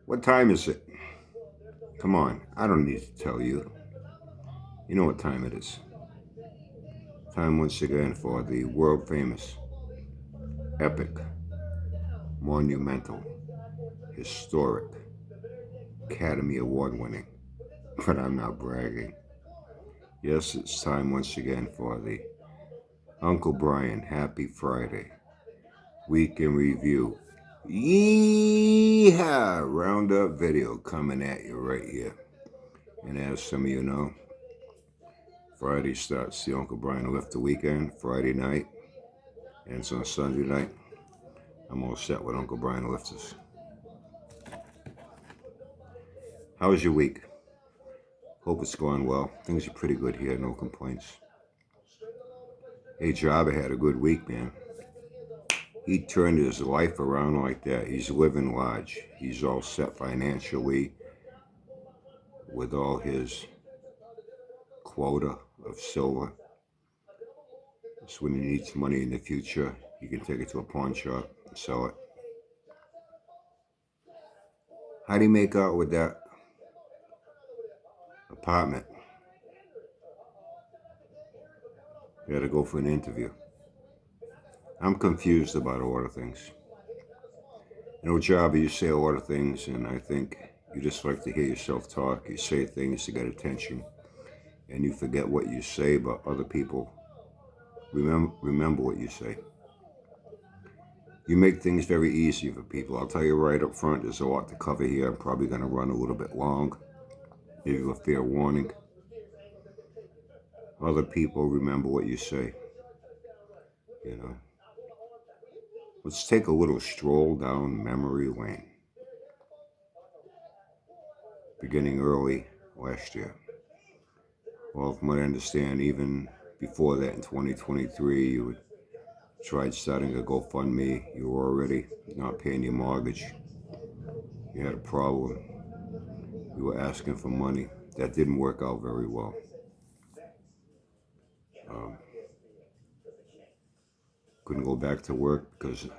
What time is it? Come on, I don't need to tell you. You know what time it is. Time once again for the world famous, epic, monumental, historic, Academy Award winning, but I'm not bragging. Yes, it's time once again for the Uncle Brian Happy Friday Week in Review. Yeehaw! Roundup video coming at you right here. And as some of you know, Friday starts the Uncle Brian Lift the Weekend, Friday night, and it's on Sunday night. I'm all set with Uncle Brian Lifters. How was your week? Hope it's going well. Things are pretty good here, no complaints. Hey, Jabba had a good week, man. He turned his life around like that. He's living large. He's all set financially with all his quota of silver. So when he needs money in the future, he can take it to a pawn shop and sell it. How do you make out with that apartment? You had to go for an interview. I'm confused about a lot of things. You know, Jabba, you say a lot of things, and I think you just like to hear yourself talk. You say things to get attention, and you forget what you say, but other people remember what you say. You make things very easy for people. I'll tell you right up front, there's a lot to cover here. I'm probably going to run a little bit long. Give you a fair warning. Other people remember what you say. You know. Let's take a little stroll down memory lane. Beginning early last year. Well, from what I understand, even before that in 2023, you tried starting a GoFundMe. You were already not paying your mortgage. You had a problem. You were asking for money. That didn't work out very well. Couldn't go back to work because of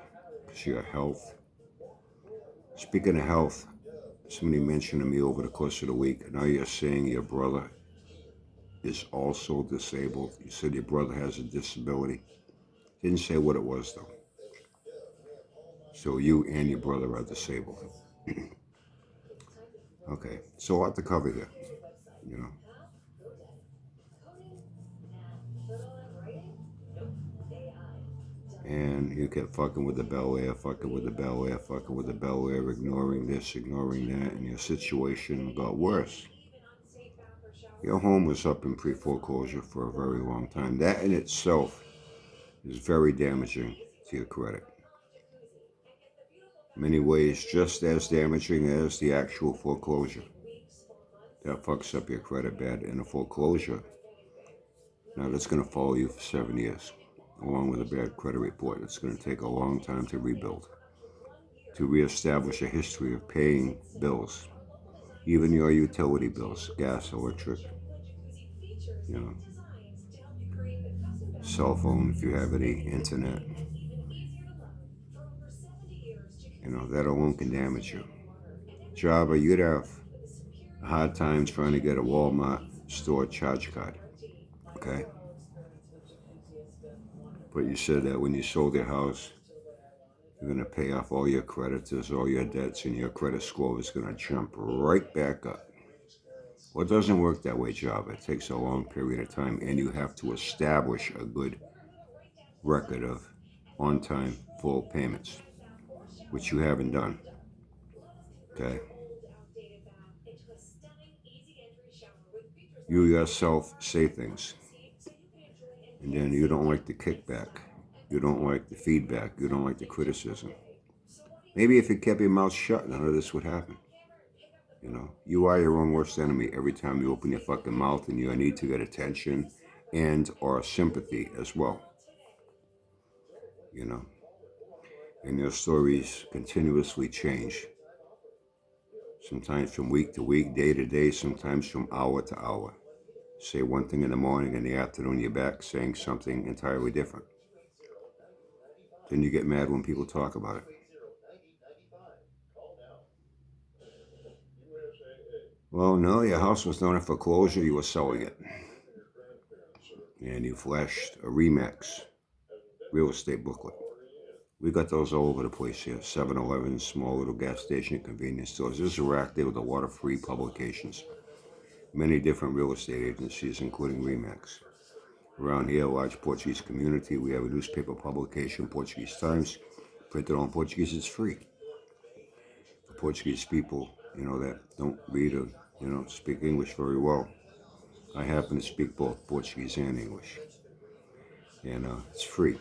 your health. Speaking of health, somebody mentioned to me over the course of the week, now you're saying your brother is also disabled. You said your brother has a disability. Didn't say what it was, though. So you and your brother are disabled. Okay, so a lot to cover here, you know. And you kept fucking with the Bel Air, fucking with the Bel Air, fucking with the Bel Air, ignoring this, ignoring that, and your situation got worse. Your home was up in pre-foreclosure for a very long time. That in itself is very damaging to your credit. In many ways, just as damaging as the actual foreclosure. That fucks up your credit bad. In a foreclosure, now that's going to follow you for 7 years, along with a bad credit report. It's going to take a long time to rebuild, to reestablish a history of paying bills, even your utility bills, gas, electric, you know, cell phone if you have any internet. You know, that alone can damage you. Java, you'd have a hard time trying to get a Walmart store charge card, okay? But you said that when you sold your house, you're going to pay off all your creditors, all your debts, and your credit score is going to jump right back up. Well, it doesn't work that way, Java. It takes a long period of time, and you have to establish a good record of on-time, full payments, which you haven't done, okay? You yourself say things, and then you don't like the kickback. You don't like the feedback. You don't like the criticism. Maybe if you kept your mouth shut, none of this would happen. You know, you are your own worst enemy every time you open your fucking mouth, and you need to get attention and or sympathy as well. You know, and your stories continuously change. Sometimes from week to week, day to day, sometimes from hour to hour. Say one thing in the morning, in the afternoon you're back saying something entirely different. Then you get mad when people talk about it. Well, no, your house was not in foreclosure, you were selling it. And you flashed a Remax real estate booklet. We got those all over the place here. 7-Eleven, small little gas station, convenience stores. There's a rack there with a lot of free publications. Many different real estate agencies, including Remax. Around here, a large Portuguese community. We have a newspaper publication, Portuguese Times, printed on Portuguese. It's free. For Portuguese people, that don't read or, speak English very well. I happen to speak both Portuguese and English. And it's free.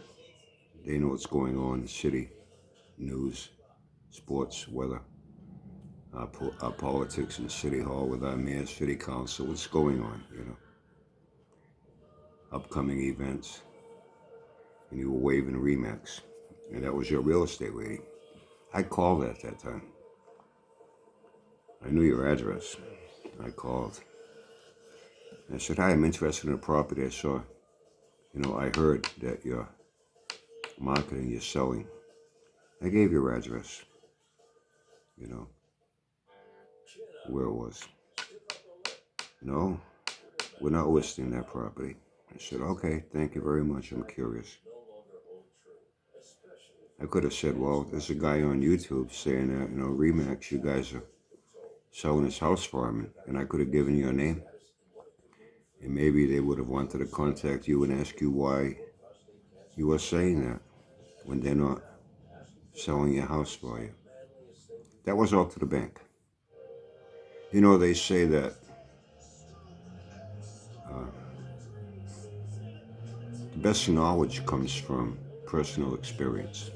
They know what's going on in the city. News, sports, weather, our politics in City Hall with our mayor, city council, what's going on, upcoming events. And you were waving Remax. And that was your real estate lady. I called at that time. I knew your address. I called. And I said, hi, I'm interested in a property I saw. I heard that you're marketing, you're selling. I gave your address, where it was. No, we're not listing that property. I said, okay, thank you very much. I'm curious. I could have said, well, there's a guy on YouTube saying that, Remax, you guys are selling his house for him. And I could have given you a name. And maybe they would have wanted to contact you and ask you why you are saying that when they're not selling your house for you. That was all to the bank. They say that the best knowledge comes from personal experience.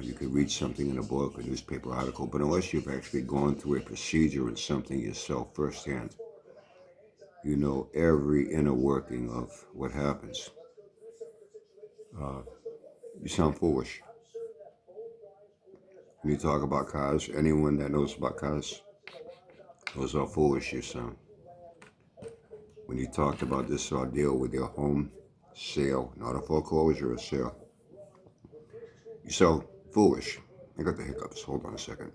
You could read something in a book, a newspaper article, but unless you've actually gone through a procedure and something yourself firsthand, you know every inner working of what happens. You sound foolish. When you talk about cars, anyone that knows about cars knows how foolish you sound. When you talked about this ordeal with your home sale, not a foreclosure, a sale, you sound foolish. I got the hiccups. Hold on a second.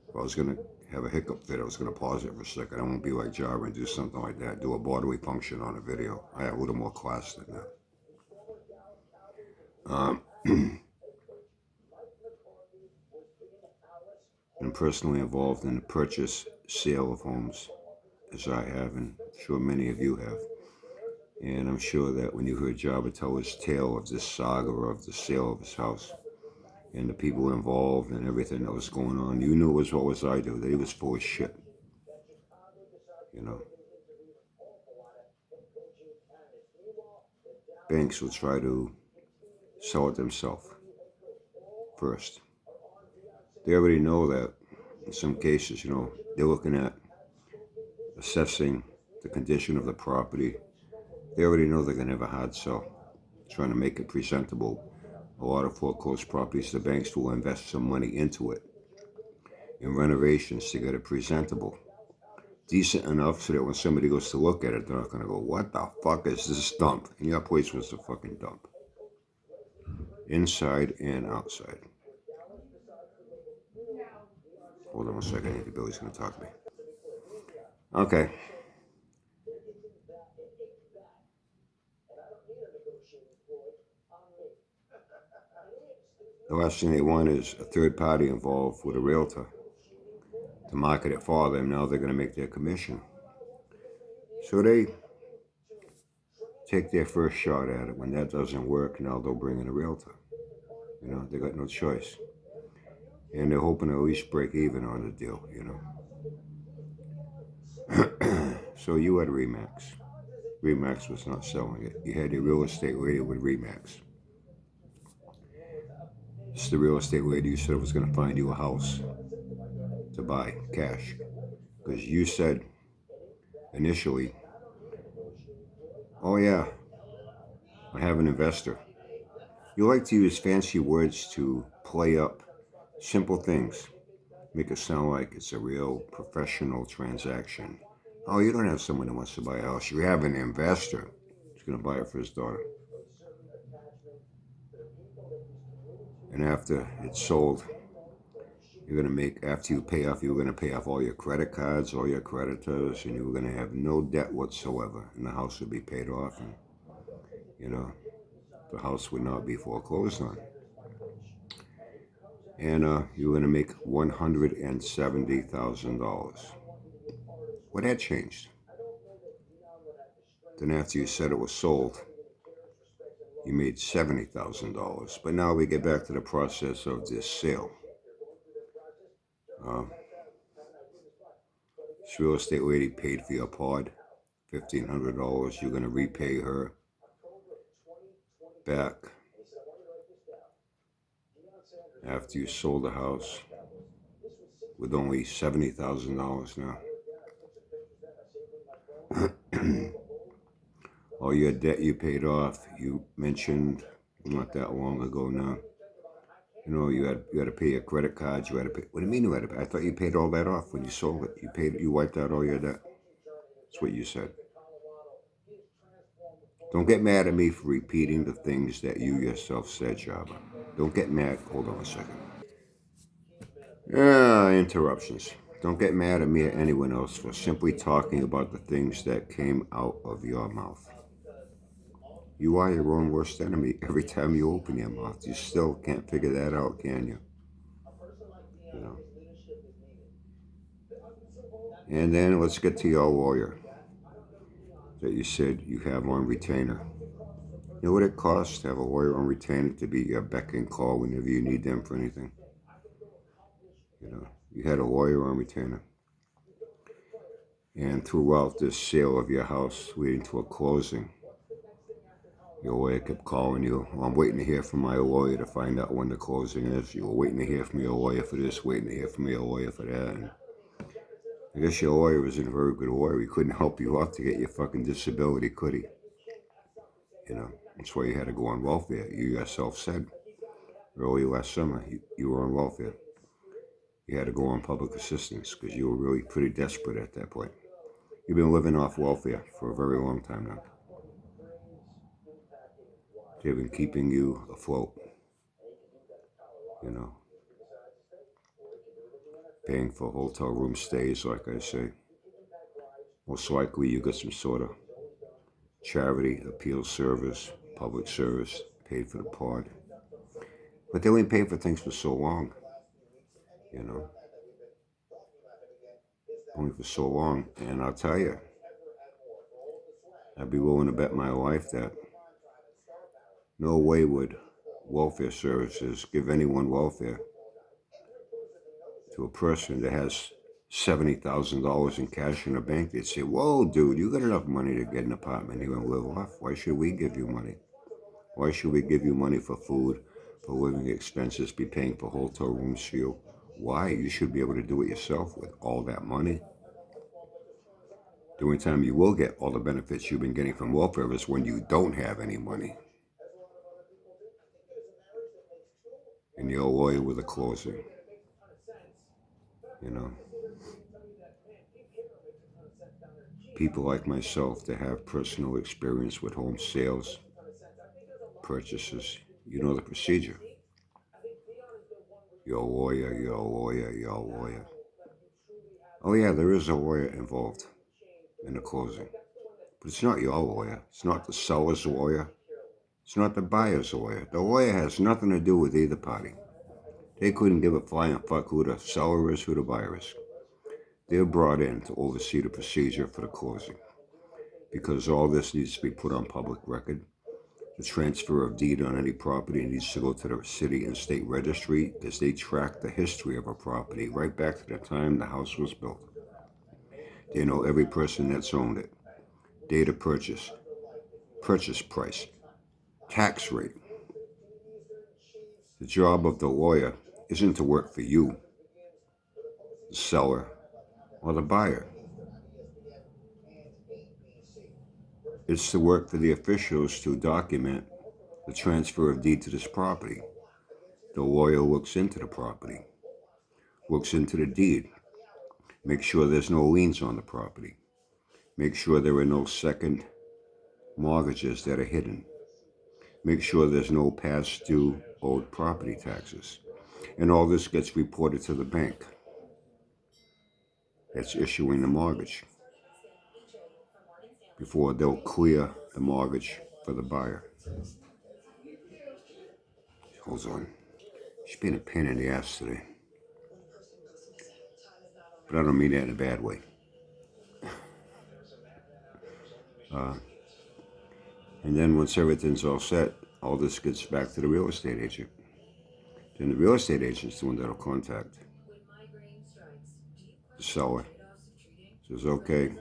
If I was going to have a hiccup fit, I was going to pause it for a second. I won't be like Java and do something like that. Do a bodily function on a video. I have a little more class than that. I'm personally involved in the purchase, sale of homes, as I have, and I'm sure many of you have. And I'm sure that when you heard Java tell his tale of this saga of the sale of his house and the people involved and everything that was going on, you knew as well as I do that he was full of shit. Banks will try to sell it themselves first. They already know that in some cases, they're looking at assessing the condition of the property. They already know they're going to have a hard sell, trying to make it presentable. A lot of foreclosed properties, the banks will invest some money into it in renovations to get it presentable. Decent enough so that when somebody goes to look at it, they're not going to go, what the fuck is this dump? And your place was a fucking dump. Inside and outside. Hold on a second, I think Billy's going to talk to me. Okay. The last thing they want is a third party involved with a realtor to market it for them. Now they're going to make their commission. So they take their first shot at it. When that doesn't work, now they'll bring in a realtor. They got no choice. And they're hoping to at least break even on the deal, So you had Remax. Remax was not selling it. You had your real estate lady with Remax. It's the real estate lady you said was going to find you a house to buy, cash. Because you said initially, oh yeah, I have an investor. You like to use fancy words to play up simple things. Make it sound like it's a real professional transaction. Oh, you don't have someone who wants to buy a house. You have an investor who's going to buy it for his daughter. And after it's sold, You're going to make, after you pay off, you're going to pay off all your credit cards, all your creditors, and you're going to have no debt whatsoever. And the house will be paid off, and, you know, the house would not be foreclosed on. And you're going to make $170,000. Well, that changed. Then after you said it was sold, you made $70,000. But now we get back to the process of this sale. This real estate lady paid for your pod, $1,500. You're going to repay her back after you sold the house with only $70,000 now. All your debt you paid off, you mentioned not that long ago now. You know, you had to pay your credit cards. You had to pay. What do you mean you had to pay? I thought you paid all that off when you sold it. You wiped out all your debt. That's what you said. Don't get mad at me for repeating the things that you yourself said, Java. Don't get mad. Hold on a second. Interruptions. Don't get mad at me or anyone else for simply talking about the things that came out of your mouth. You are your own worst enemy every time you open your mouth. You still can't figure that out, can you? You know. And then let's get to your lawyer that you said you have on retainer. You know what it costs to have a lawyer on retainer to be your beck and call whenever you need them for anything? You know, you had a lawyer on retainer. And throughout this sale of your house, leading to a closing, your lawyer kept calling you. Oh, I'm waiting to hear from my lawyer to find out when the closing is. You were waiting to hear from your lawyer for this, waiting to hear from your lawyer for that. And I guess your lawyer wasn't a very good lawyer. He couldn't help you out to get your fucking disability, could he? You know, that's why you had to go on welfare. You yourself said early last summer you were on welfare. You had to go on public assistance because you were really pretty desperate at that point. You've been living off welfare for a very long time now. They've been keeping you afloat, you know, paying for hotel room stays, like I say. Most likely you got some sort of charity, appeal service, public service, paid for the pod. But they only paid for things for so long, you know, only for so long. And I'll tell you, I'd be willing to bet my life that no way would welfare services give anyone welfare to a person that has $70,000 in cash in the bank. They'd say, whoa, dude, you got enough money to get an apartment here and live off. Why should we give you money? Why should we give you money for food, for living expenses, be paying for hotel rooms for you? Why? You should be able to do it yourself with all that money. The only time you will get all the benefits you've been getting from welfare is when you don't have any money. And you're a lawyer with a closing. You know. People like myself that have personal experience with home sales, purchases, you know the procedure. You're a lawyer, you're a lawyer, you're a lawyer. Oh yeah, there is a lawyer involved in the closing. But it's not your lawyer. It's not the seller's lawyer. It's not the buyer's lawyer. The lawyer has nothing to do with either party. They couldn't give a flying fuck who the seller is, who the buyer is. They're brought in to oversee the procedure for the closing. Because all this needs to be put on public record. The transfer of deed on any property needs to go to the city and state registry because they track the history of a property right back to the time the house was built. They know every person that's owned it. Date of purchase, purchase price, tax rate. The job of the lawyer isn't to work for you, the seller, or the buyer. It's to work for the officials to document the transfer of deed to this property. The lawyer looks into the property, looks into the deed, makes sure there's no liens on the property, make sure there are no second mortgages that are hidden, make sure there's no past due owed property taxes. And all this gets reported to the bank that's issuing the mortgage before they'll clear the mortgage for the buyer. Hold on. She's been a pain in the ass today. But I don't mean that in a bad way. And then once everything's all set, all this gets back to the real estate agent. Then the real estate agent's the one that'll contact the seller. Says, okay,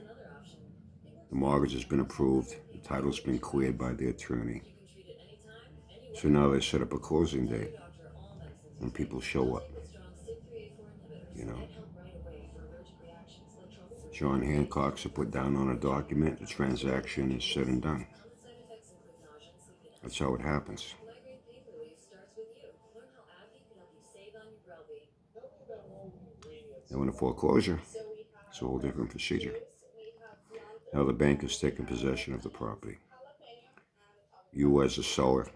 the mortgage has been approved. The title's been cleared by the attorney. So now they set up a closing date when people show up. You know, John Hancock's are put down on a document. The transaction is said and done. That's how it happens. Now in a foreclosure, it's a whole different procedure. Now the bank has taken possession of the property. You as a seller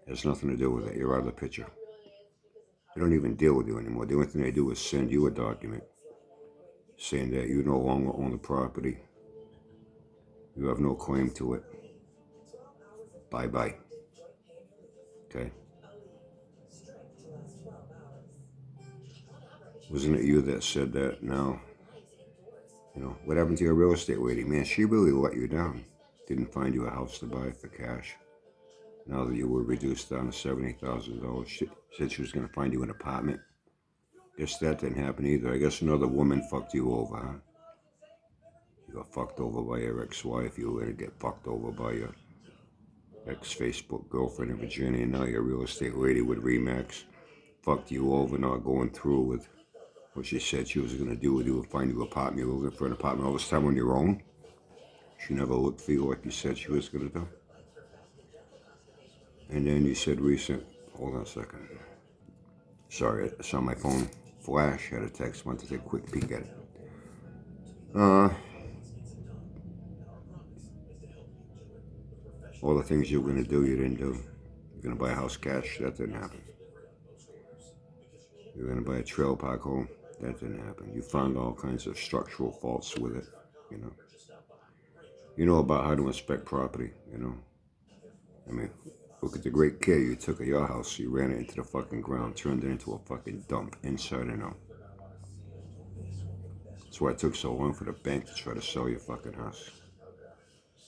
has nothing to do with it. You're out of the picture. They don't even deal with you anymore. The only thing they do is send you a document saying that you no longer own the property. You have no claim to it. Bye-bye. Okay? Wasn't it you that said that? No. You know, what happened to your real estate lady? Man, she really let you down. Didn't find you a house to buy for cash. Now that you were reduced down to $70,000, she said she was going to find you an apartment. Guess that didn't happen either. I guess another woman fucked you over, huh? You got fucked over by your ex-wife. You were going to get fucked over by your ex-Facebook girlfriend in Virginia. Now your real estate lady with RE/MAX fucked you over, not going through with what she said she was going to do with you, find you an apartment. You were looking for an apartment all this time on your own. She never looked for you like you said she was going to do. And then you said hold on a second. Sorry, I saw my phone flash, had a text, wanted to take a quick peek at it. All the things you were going to do, you didn't do. You're going to buy a house cash, that didn't happen. You're going to buy a trailer park home, that didn't happen. You found all kinds of structural faults with it, you know. You know about how to inspect property, you know. I mean, look at the great care you took of your house. You ran it into the fucking ground, turned it into a fucking dump, inside and out. That's why it took so long for the bank to try to sell your fucking house.